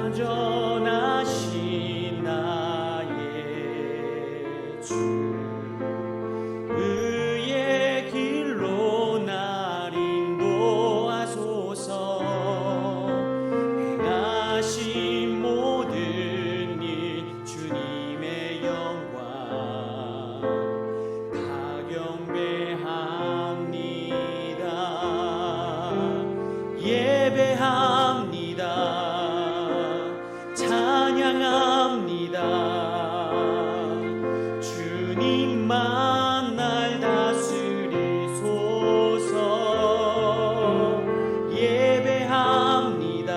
완전하신 나의 주 의의 길로 날 인도하소서. 행하신 모든 일 주님의 영광 다 경배합니다. 예배합니다. 찬양합니다. 주님만 날 다스리소서. 예배합니다.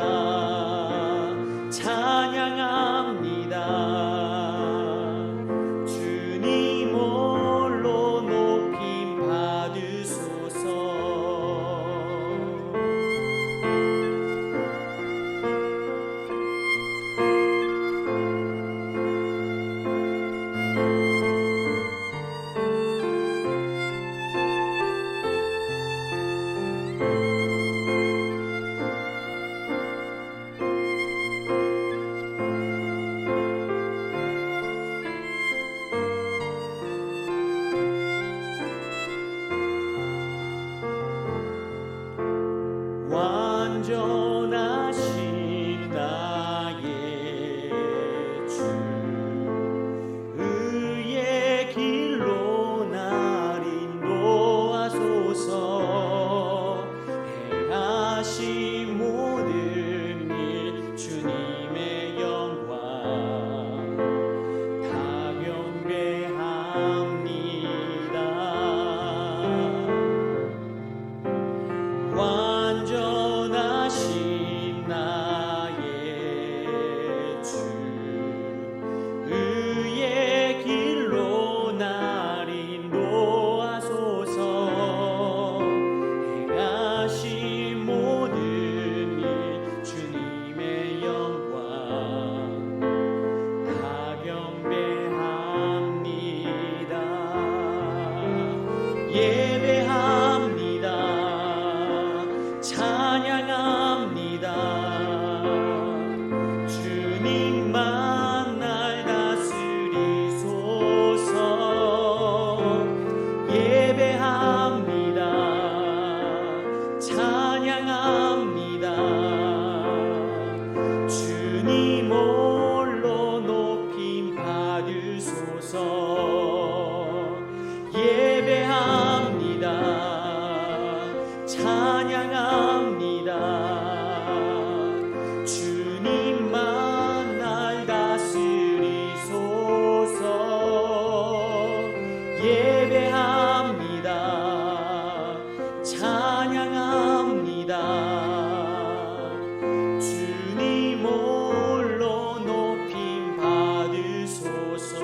찬양합니다. 주님 홀로 높임 받으소서. 완전하신 나의 주 의의 길로 날 인도하소서. 행하신 모든 일 주님의 영광 다 경배합니다. 완전하신 나의 주 의의 길로 날 인도하소서. 행하신 모든 일 주님의 영광 다 경배합니다. 예배합니다. 찬양합니다. 주님만 날 다스리소서. 예배합니다. 찬양합니다. 주님 홀로 높임 받으소서. 예배합니다. 찬양합니다. 주님만 날 다스리소서. 예배합니다. 찬양합니다. 주님 홀로 높임 받으소서.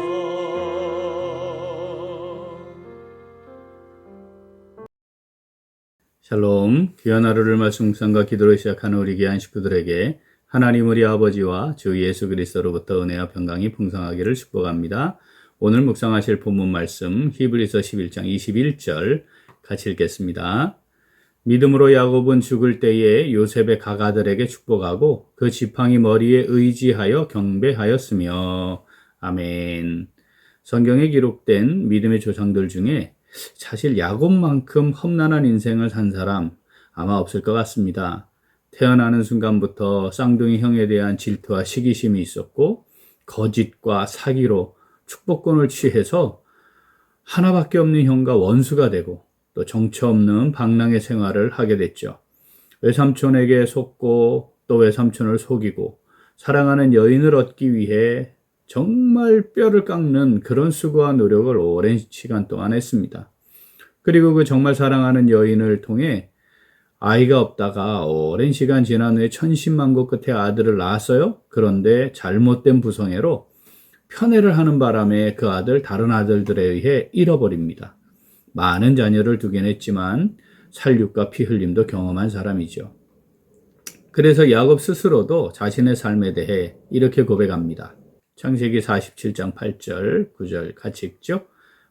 샬롬, 귀한 하루를 말씀 묵상과 기도로 시작하는 우리 귀한 식구들에게 하나님 우리 아버지와 주 예수 그리스도로부터 은혜와 평강이 풍성하기를 축복합니다. 오늘 묵상하실 본문 말씀 히브리서 11장 21절 같이 읽겠습니다. 믿음으로 야곱은 죽을 때에 요셉의 가가들에게 축복하고 그 지팡이 머리에 의지하여 경배하였으며. 아멘. 성경에 기록된 믿음의 조상들 중에 사실 야곱만큼 험난한 인생을 산 사람 아마 없을 것 같습니다. 태어나는 순간부터 쌍둥이 형에 대한 질투와 시기심이 있었고 거짓과 사기로 축복권을 취해서 하나밖에 없는 형과 원수가 되고 또 정처 없는 방랑의 생활을 하게 됐죠. 외삼촌에게 속고 또 외삼촌을 속이고 사랑하는 여인을 얻기 위해 정말 뼈를 깎는 그런 수고와 노력을 오랜 시간 동안 했습니다. 그리고 그 정말 사랑하는 여인을 통해 아이가 없다가 오랜 시간 지난 후에 천신만고 끝에 아들을 낳았어요. 그런데 잘못된 부성애로 편애를 하는 바람에 그 아들 다른 아들들에 의해 잃어버립니다. 많은 자녀를 두긴 했지만 살육과 피 흘림도 경험한 사람이죠. 그래서 야곱 스스로도 자신의 삶에 대해 이렇게 고백합니다. 창세기 47장 8절 9절 같이 읽죠.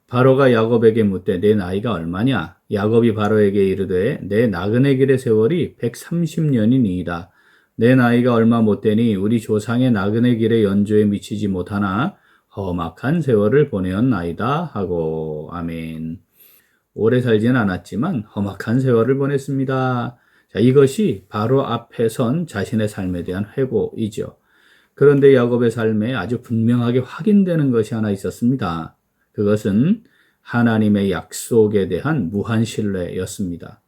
바로가 야곱에게 묻되 내 나이가 얼마냐? 야곱이 바로에게 이르되 내 나그네 길의 세월이 130년이니이다. 내 나이가 얼마 못 되니 우리 조상의 나그네 길의 연조에 미치지 못하나 험악한 세월을 보내었나이다 하고. 아멘. 오래 살지는 않았지만 험악한 세월을 보냈습니다. 자, 이것이 바로 앞에 선 자신의 삶에 대한 회고이죠. 그런데 야곱의 삶에 아주 분명하게 확인되는 것이 하나 있었습니다. 그것은 하나님의 약속에 대한 무한 신뢰였습니다.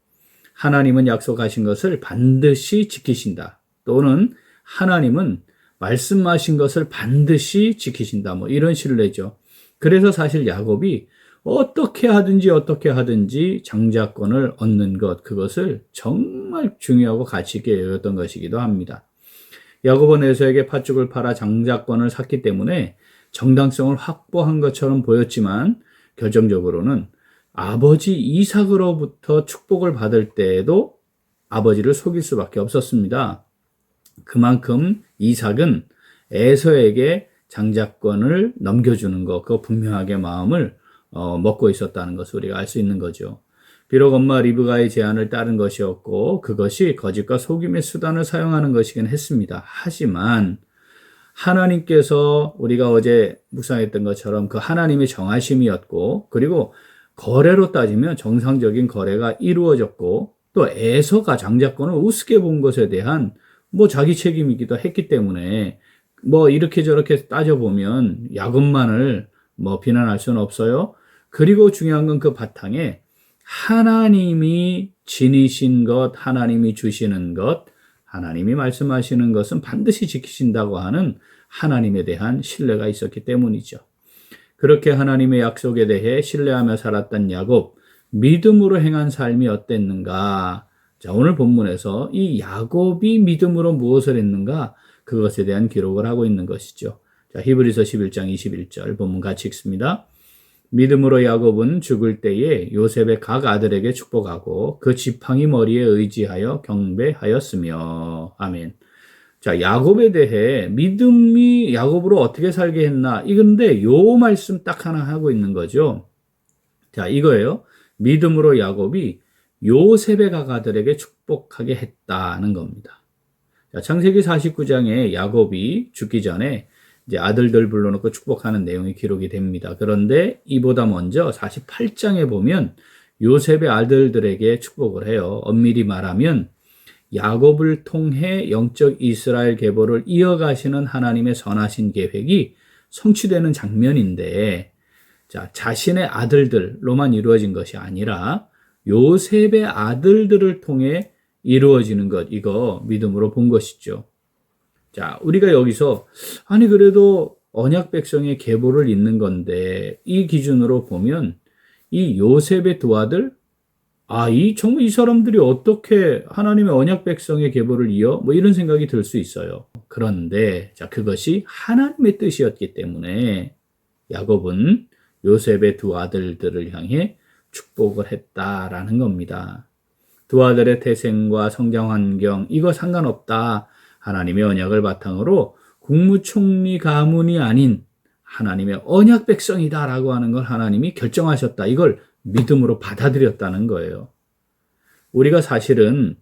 하나님은 약속하신 것을 반드시 지키신다. 또는 하나님은 말씀하신 것을 반드시 지키신다. 뭐 이런 신뢰죠. 그래서 사실 야곱이 어떻게 하든지 장자권을 얻는 것, 그것을 정말 중요하고 가치 있게 여겼던 것이기도 합니다. 야곱은 에서에게 팥죽을 팔아 장자권을 샀기 때문에 정당성을 확보한 것처럼 보였지만 결정적으로는 아버지 이삭으로부터 축복을 받을 때에도 아버지를 속일 수밖에 없었습니다. 그만큼 이삭은 에서에게 장자권을 넘겨주는 것, 그 분명하게 마음을 먹고 있었다는 것을 우리가 알 수 있는 거죠. 비록 엄마 리브가의 제안을 따른 것이었고 그것이 거짓과 속임의 수단을 사용하는 것이긴 했습니다. 하지만 하나님께서 우리가 어제 묵상했던 것처럼 그 하나님의 정하심이었고, 그리고 거래로 따지면 정상적인 거래가 이루어졌고, 또 에서가 장자권을 우습게 본 것에 대한 자기 책임이기도 했기 때문에 이렇게 저렇게 따져보면 야곱만을 비난할 수는 없어요. 그리고 중요한 건 그 바탕에 하나님이 지니신 것, 하나님이 주시는 것, 하나님이 말씀하시는 것은 반드시 지키신다고 하는 하나님에 대한 신뢰가 있었기 때문이죠. 그렇게 하나님의 약속에 대해 신뢰하며 살았던 야곱, 믿음으로 행한 삶이 어땠는가? 자, 오늘 본문에서 이 야곱이 믿음으로 무엇을 했는가? 그것에 대한 기록을 하고 있는 것이죠. 자, 히브리서 11장 21절 본문 같이 읽습니다. 믿음으로 야곱은 죽을 때에 요셉의 각 아들에게 축복하고 그 지팡이 머리에 의지하여 경배하였으며. 아멘. 자, 야곱에 대해 믿음이 야곱으로 어떻게 살게 했나? 이건데 요 말씀 딱 하나 하고 있는 거죠. 자, 이거예요. 믿음으로 야곱이 요셉의 각 아들에게 축복하게 했다는 겁니다. 자, 창세기 49장에 야곱이 죽기 전에 이제 아들들 불러놓고 축복하는 내용이 기록이 됩니다. 그런데 이보다 먼저 48장에 보면 요셉의 아들들에게 축복을 해요. 엄밀히 말하면 야곱을 통해 영적 이스라엘 계보를 이어가시는 하나님의 선하신 계획이 성취되는 장면인데, 자, 자신의 아들들로만 이루어진 것이 아니라 요셉의 아들들을 통해 이루어지는 것, 이거 믿음으로 본 것이죠. 자, 우리가 여기서 그래도 언약 백성의 계보를 잇는 건데 이 기준으로 보면 이 요셉의 두 아들, 정말 이 사람들이 어떻게 하나님의 언약 백성의 계보를 이어? 이런 생각이 들 수 있어요. 그런데 자, 그것이 하나님의 뜻이었기 때문에 야곱은 요셉의 두 아들들을 향해 축복을 했다라는 겁니다. 두 아들의 태생과 성장 환경, 이거 상관없다. 하나님의 언약을 바탕으로 국무총리 가문이 아닌 하나님의 언약 백성이다라고 하는 걸 하나님이 결정하셨다. 이걸 믿음으로 받아들였다는 거예요. 우리가 사실은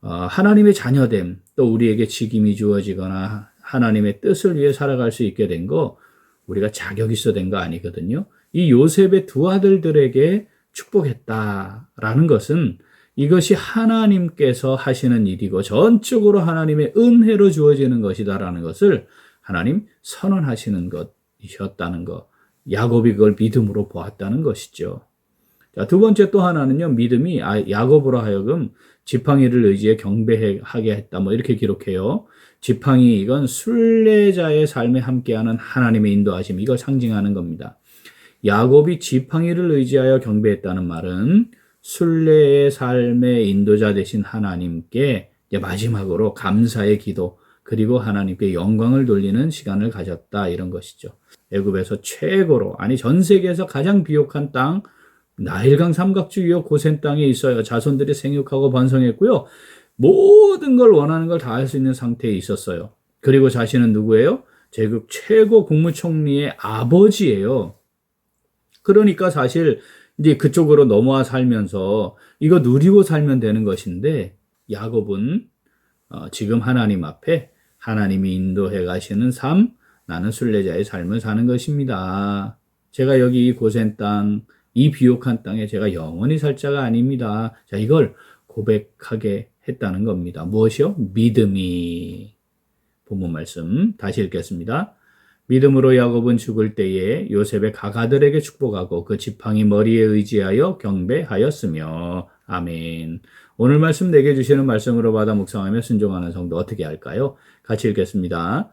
하나님의 자녀됨, 또 우리에게 직임이 주어지거나 하나님의 뜻을 위해 살아갈 수 있게 된 거, 우리가 자격 있어 된 거 아니거든요. 이 요셉의 두 아들들에게 축복했다라는 것은 이것이 하나님께서 하시는 일이고 전적으로 하나님의 은혜로 주어지는 것이다라는 것을 하나님 선언하시는 것이셨다는 것. 야곱이 그걸 믿음으로 보았다는 것이죠. 자, 두 번째 또 하나는요, 믿음이 야곱으로 하여금 지팡이를 의지해 경배하게 했다. 이렇게 기록해요. 지팡이, 이건 순례자의 삶에 함께하는 하나님의 인도하심, 이걸 상징하는 겁니다. 야곱이 지팡이를 의지하여 경배했다는 말은 순례의 삶의 인도자 되신 하나님께 이제 마지막으로 감사의 기도, 그리고 하나님께 영광을 돌리는 시간을 가졌다, 이런 것이죠. 애굽에서 최고로, 전 세계에서 가장 비옥한 땅, 나일강 삼각주 위에 고센 땅에 있어요. 자손들이 생육하고 번성했고요. 모든 걸 원하는 걸 다 할 수 있는 상태에 있었어요. 그리고 자신은 누구예요? 제국 최고 국무총리의 아버지예요. 그러니까 사실 이제 그쪽으로 넘어와 살면서 이거 누리고 살면 되는 것인데, 야곱은 지금 하나님 앞에 하나님이 인도해 가시는 삶, 나는 순례자의 삶을 사는 것입니다. 제가 여기 이 고센 땅, 이 비옥한 땅에 제가 영원히 살 자가 아닙니다. 자, 이걸 고백하게 했다는 겁니다. 무엇이요? 믿음이. 본문 말씀 다시 읽겠습니다. 믿음으로 야곱은 죽을 때에 요셉의 가가들에게 축복하고 그 지팡이 머리에 의지하여 경배하였으며. 아멘. 오늘 말씀 내게 주시는 말씀으로 받아 묵상하며 순종하는 성도 어떻게 할까요? 같이 읽겠습니다.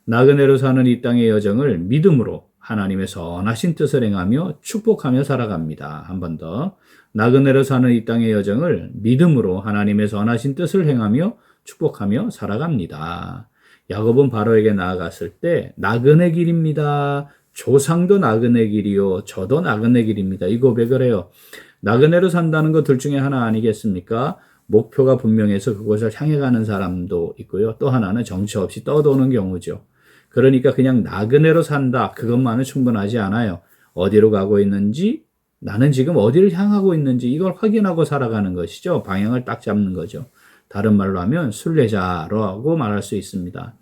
나그네로 사는 이 땅의 여정을 믿음으로 하나님의 선하신 뜻을 행하며 축복하며 살아갑니다. 한 번 더. 나그네로 사는 이 땅의 여정을 믿음으로 하나님의 선하신 뜻을 행하며 축복하며 살아갑니다. 야곱은 바로에게 나아갔을 때 나그네 길입니다. 조상도 나그네 길이요. 저도 나그네 길입니다. 이 고백을 해요. 나그네로 산다는 것 둘 중에 하나 아니겠습니까? 목표가 분명해서 그곳을 향해 가는 사람도 있고요. 또 하나는 정처 없이 떠도는 경우죠. 그러니까 그냥 나그네로 산다. 그것만은 충분하지 않아요. 어디로 가고 있는지, 나는 지금 어디를 향하고 있는지 이걸 확인하고 살아가는 것이죠. 방향을 딱 잡는 거죠. 다른 말로 하면 순례자라고 말할 수 있습니다.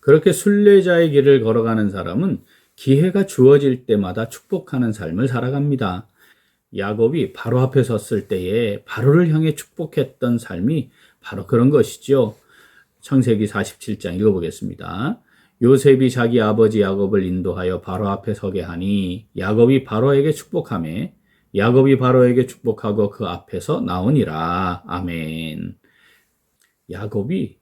그렇게 순례자의 길을 걸어가는 사람은 기회가 주어질 때마다 축복하는 삶을 살아갑니다. 야곱이 바로 앞에 섰을 때에 바로를 향해 축복했던 삶이 바로 그런 것이죠. 창세기 47장 읽어보겠습니다. 요셉이 자기 아버지 야곱을 인도하여 바로 앞에 서게 하니 야곱이 바로에게 축복하며 야곱이 바로에게 축복하고 그 앞에서 나오니라. 아멘. 야곱이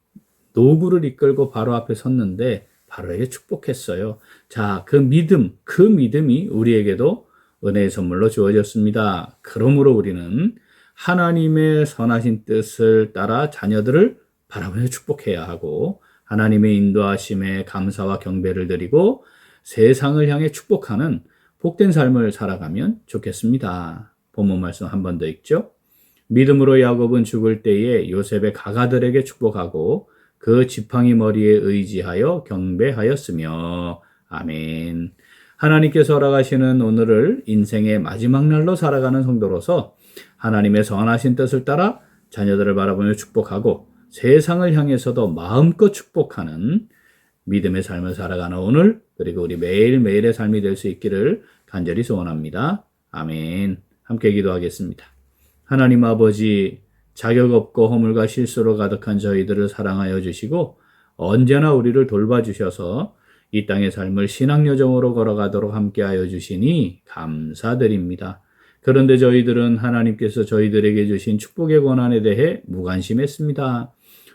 노구를 이끌고 바로 앞에 섰는데 바로에게 축복했어요. 자, 그 믿음이 우리에게도 은혜의 선물로 주어졌습니다. 그러므로 우리는 하나님의 선하신 뜻을 따라 자녀들을 바라보며 축복해야 하고 하나님의 인도하심에 감사와 경배를 드리고 세상을 향해 축복하는 복된 삶을 살아가면 좋겠습니다. 본문 말씀 한 번 더 읽죠. 믿음으로 야곱은 죽을 때에 요셉의 가가들에게 축복하고 그 지팡이 머리에 의지하여 경배하였으며. 아멘. 하나님께서 허락하시는 오늘을 인생의 마지막 날로 살아가는 성도로서 하나님의 선하신 뜻을 따라 자녀들을 바라보며 축복하고 세상을 향해서도 마음껏 축복하는 믿음의 삶을 살아가는 오늘, 그리고 우리 매일매일의 삶이 될 수 있기를 간절히 소원합니다. 아멘. 함께 기도하겠습니다. 하나님 아버지, 자격 없고 허물과 실수로 가득한 저희들을 사랑하여 주시고 언제나 우리를 돌봐주셔서 이 땅의 삶을 신앙여정으로 걸어가도록 함께하여 주시니 감사드립니다. 그런데 저희들은 하나님께서 저희들에게 주신 축복의 권한에 대해 무관심했습니다.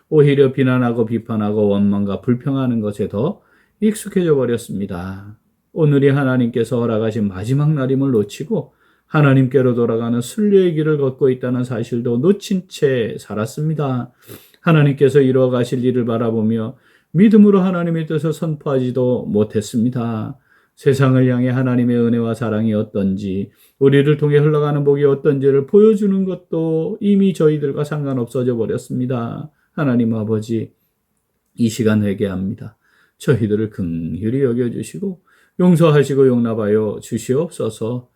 오히려 비난하고 비판하고 원망과 불평하는 것에 더 익숙해져 버렸습니다. 오늘이 하나님께서 허락하신 마지막 날임을 놓치고 하나님께로 돌아가는 순례의 길을 걷고 있다는 사실도 놓친 채 살았습니다. 하나님께서 이루어 가실 일을 바라보며 믿음으로 하나님의 뜻을 선포하지도 못했습니다. 세상을 향해 하나님의 은혜와 사랑이 어떤지, 우리를 통해 흘러가는 복이 어떤지를 보여주는 것도 이미 저희들과 상관없어져 버렸습니다. 하나님 아버지, 이 시간 회개합니다. 저희들을 긍휼히 여겨주시고 용서하시고 용납하여 주시옵소서.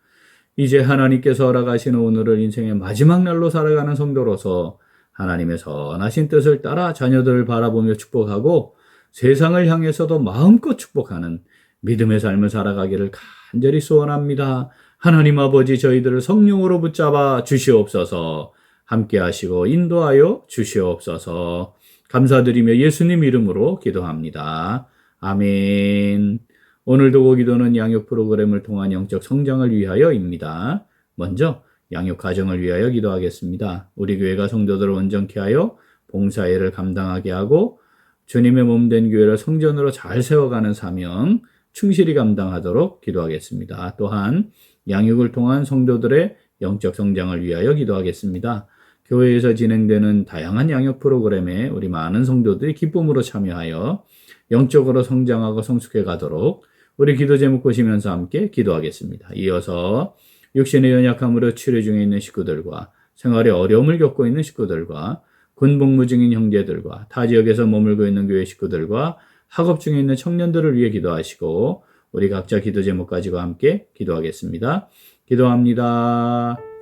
이제 하나님께서 허락하시는 오늘을 인생의 마지막 날로 살아가는 성도로서 하나님의 선하신 뜻을 따라 자녀들을 바라보며 축복하고 세상을 향해서도 마음껏 축복하는 믿음의 삶을 살아가기를 간절히 소원합니다. 하나님 아버지, 저희들을 성령으로 붙잡아 주시옵소서. 함께 하시고 인도하여 주시옵소서. 감사드리며 예수님 이름으로 기도합니다. 아멘. 오늘도 기도는 양육 프로그램을 통한 영적 성장을 위하여입니다. 먼저 양육 가정을 위하여 기도하겠습니다. 우리 교회가 성도들을 온전케 하여 봉사일을 감당하게 하고 주님의 몸된 교회를 성전으로 잘 세워가는 사명 충실히 감당하도록 기도하겠습니다. 또한 양육을 통한 성도들의 영적 성장을 위하여 기도하겠습니다. 교회에서 진행되는 다양한 양육 프로그램에 우리 많은 성도들이 기쁨으로 참여하여 영적으로 성장하고 성숙해 가도록 우리 기도 제목 보시면서 함께 기도하겠습니다. 이어서 육신의 연약함으로 치료 중에 있는 식구들과 생활에 어려움을 겪고 있는 식구들과 군복무 중인 형제들과 타 지역에서 머물고 있는 교회 식구들과 학업 중에 있는 청년들을 위해 기도하시고 우리 각자 기도 제목 가지고 함께 기도하겠습니다. 기도합니다.